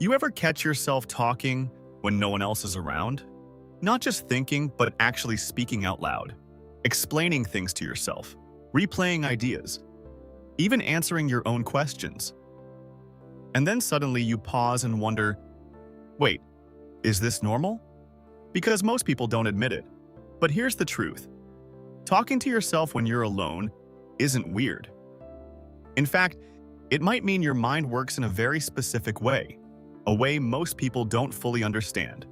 You ever catch yourself talking when no one else is around? Not just thinking, but actually speaking out loud, explaining things to yourself, replaying ideas, even answering your own questions. And then suddenly you pause and wonder, wait, is this normal? Because most people don't admit it. But here's the truth. Talking to yourself when you're alone isn't weird. In fact, it might mean your mind works in a very specific way, a way most people don't fully understand.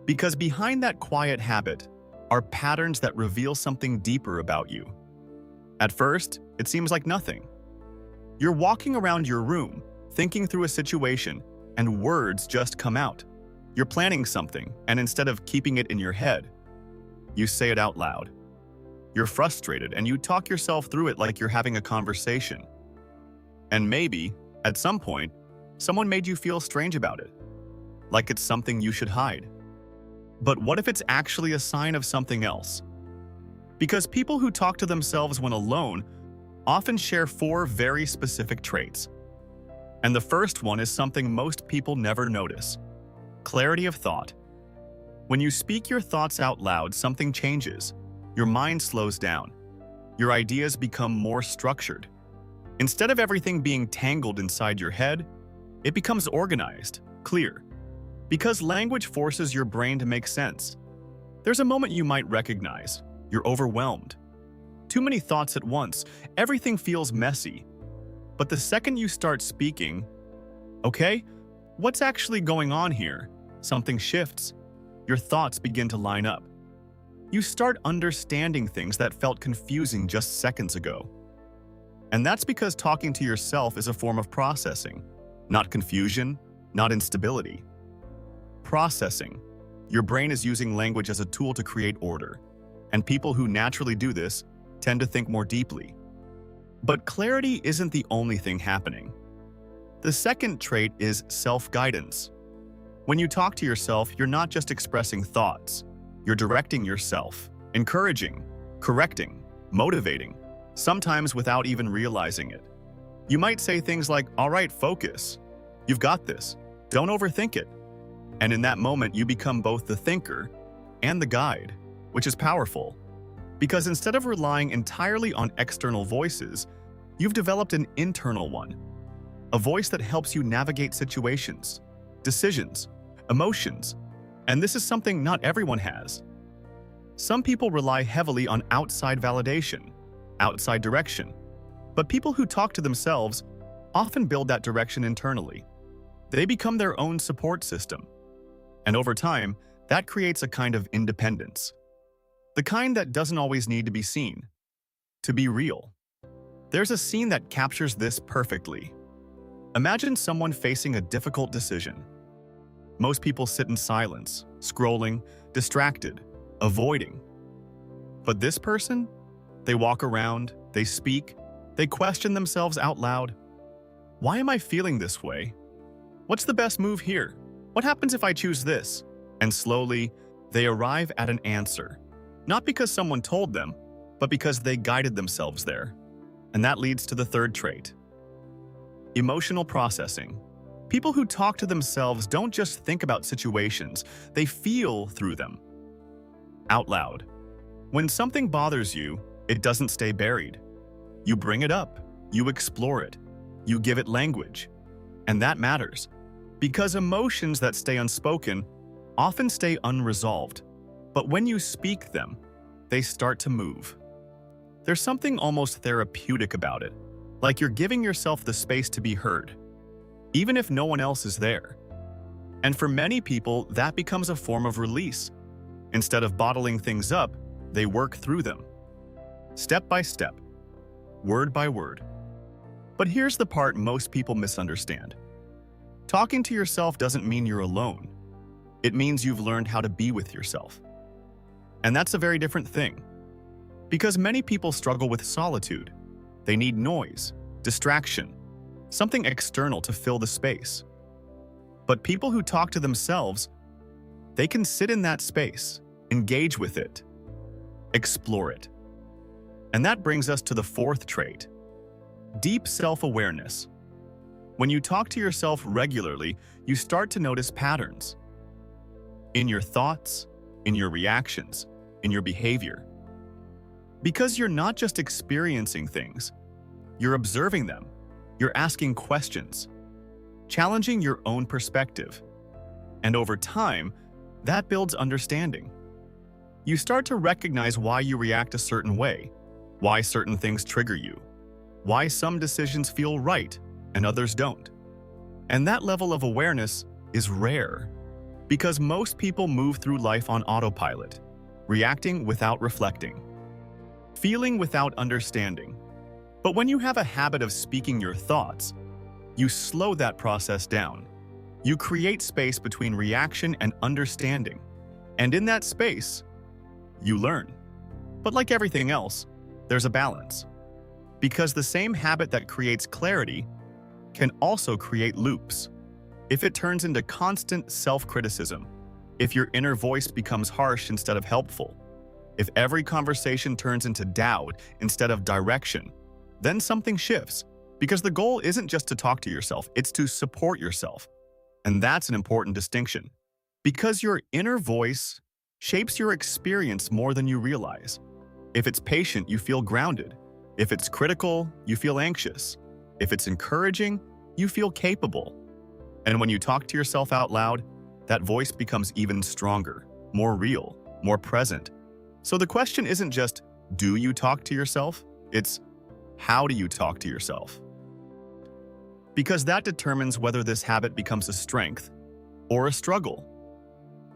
Because behind that quiet habit are patterns that reveal something deeper about you. At first, it seems like nothing. You're walking around your room, thinking through a situation, and words just come out. You're planning something, and instead of keeping it in your head, you say it out loud. You're frustrated, and you talk yourself through it like you're having a conversation. And maybe, at some point, someone made you feel strange about it, like it's something you should hide. But what if it's actually a sign of something else? Because people who talk to themselves when alone often share 4 very specific traits. And the first one is something most people never notice: clarity of thought. When you speak your thoughts out loud, something changes. Your mind slows down. Your ideas become more structured. Instead of everything being tangled inside your head, it becomes organized, clear. Because language forces your brain to make sense. There's a moment you might recognize. You're overwhelmed. Too many thoughts at once. Everything feels messy. But the second you start speaking, okay, what's actually going on here? Something shifts. Your thoughts begin to line up. You start understanding things that felt confusing just seconds ago. And that's because talking to yourself is a form of processing, not confusion, not instability. Processing. Your brain is using language as a tool to create order, and people who naturally do this tend to think more deeply. But clarity isn't the only thing happening. The second trait is self-guidance. When you talk to yourself, you're not just expressing thoughts. You're directing yourself, encouraging, correcting, motivating, sometimes without even realizing it. You might say things like, "All right, focus. You've got this. Don't overthink it." And in that moment, you become both the thinker and the guide, which is powerful. Because instead of relying entirely on external voices, you've developed an internal one. A voice that helps you navigate situations, decisions, emotions. And this is something not everyone has. Some people rely heavily on outside validation, outside direction. But people who talk to themselves often build that direction internally. They become their own support system. And over time, that creates a kind of independence. The kind that doesn't always need to be seen, to be real. There's a scene that captures this perfectly. Imagine someone facing a difficult decision. Most people sit in silence, scrolling, distracted, avoiding. But this person? They walk around, they speak, they question themselves out loud. Why am I feeling this way? What's the best move here? What happens if I choose this? And slowly, they arrive at an answer. Not because someone told them, but because they guided themselves there. And that leads to the third trait. Emotional processing. People who talk to themselves don't just think about situations, they feel through them. Out loud. When something bothers you, it doesn't stay buried. You bring it up, you explore it, you give it language. And that matters. Because emotions that stay unspoken often stay unresolved. But when you speak them, they start to move. There's something almost therapeutic about it, like you're giving yourself the space to be heard, even if no one else is there. And for many people, that becomes a form of release. Instead of bottling things up, they work through them. Step by step, word by word. But here's the part most people misunderstand. Talking to yourself doesn't mean you're alone. It means you've learned how to be with yourself. And that's a very different thing. Because many people struggle with solitude. They need noise, distraction, something external to fill the space. But people who talk to themselves, they can sit in that space, engage with it, explore it. And that brings us to the fourth trait: deep self-awareness. When you talk to yourself regularly, you start to notice patterns in your thoughts, in your reactions, in your behavior. Because you're not just experiencing things, you're observing them, you're asking questions, challenging your own perspective. And over time, that builds understanding. You start to recognize why you react a certain way, why certain things trigger you, why some decisions feel right and others don't. And that level of awareness is rare, because most people move through life on autopilot, reacting without reflecting, feeling without understanding. But when you have a habit of speaking your thoughts, you slow that process down. You create space between reaction and understanding. And in that space, you learn. But like everything else, there's a balance. Because the same habit that creates clarity can also create loops. If it turns into constant self-criticism, if your inner voice becomes harsh instead of helpful, if every conversation turns into doubt instead of direction, then something shifts. Because the goal isn't just to talk to yourself, it's to support yourself. And that's an important distinction. Because your inner voice shapes your experience more than you realize. If it's patient, you feel grounded. If it's critical, you feel anxious. If it's encouraging, you feel capable. And when you talk to yourself out loud, that voice becomes even stronger, more real, more present. So the question isn't just, do you talk to yourself? It's, how do you talk to yourself? Because that determines whether this habit becomes a strength or a struggle.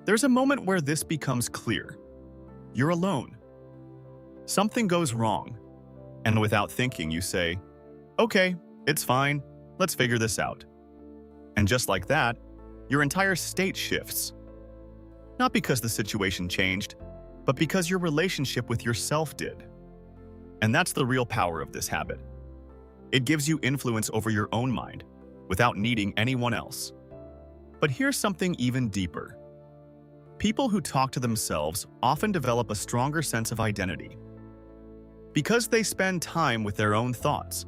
There's a moment where this becomes clear. You're alone. Something goes wrong. And without thinking, you say, okay, it's fine, let's figure this out. And just like that, your entire state shifts. Not because the situation changed, but because your relationship with yourself did. And that's the real power of this habit. It gives you influence over your own mind without needing anyone else. But here's something even deeper. People who talk to themselves often develop a stronger sense of identity. Because they spend time with their own thoughts,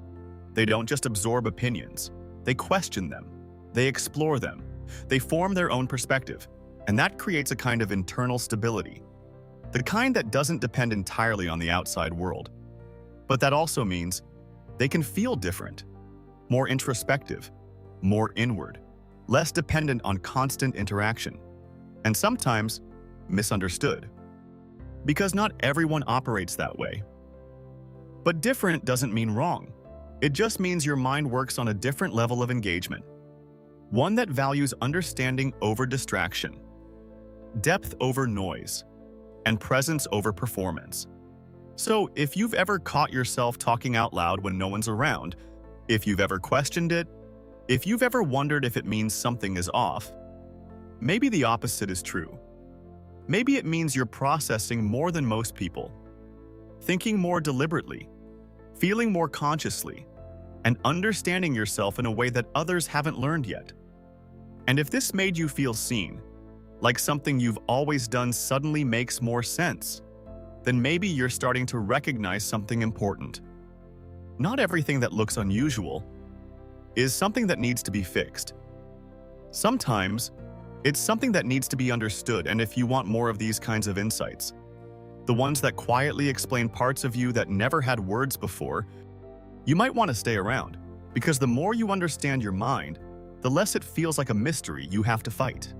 they don't just absorb opinions, they question them, they explore them, they form their own perspective, and that creates a kind of internal stability, the kind that doesn't depend entirely on the outside world. But that also means they can feel different, more introspective, more inward, less dependent on constant interaction, and sometimes misunderstood. Because not everyone operates that way. But different doesn't mean wrong. It just means your mind works on a different level of engagement. One that values understanding over distraction, depth over noise, and presence over performance. So if you've ever caught yourself talking out loud when no one's around, if you've ever questioned it, if you've ever wondered if it means something is off, maybe the opposite is true. Maybe it means you're processing more than most people, thinking more deliberately, feeling more consciously, and understanding yourself in a way that others haven't learned yet. And if this made you feel seen, like something you've always done suddenly makes more sense, then maybe you're starting to recognize something important. Not everything that looks unusual is something that needs to be fixed. Sometimes, it's something that needs to be understood, and if you want more of these kinds of insights, the ones that quietly explain parts of you that never had words before, you might want to stay around, because the more you understand your mind, the less it feels like a mystery you have to fight.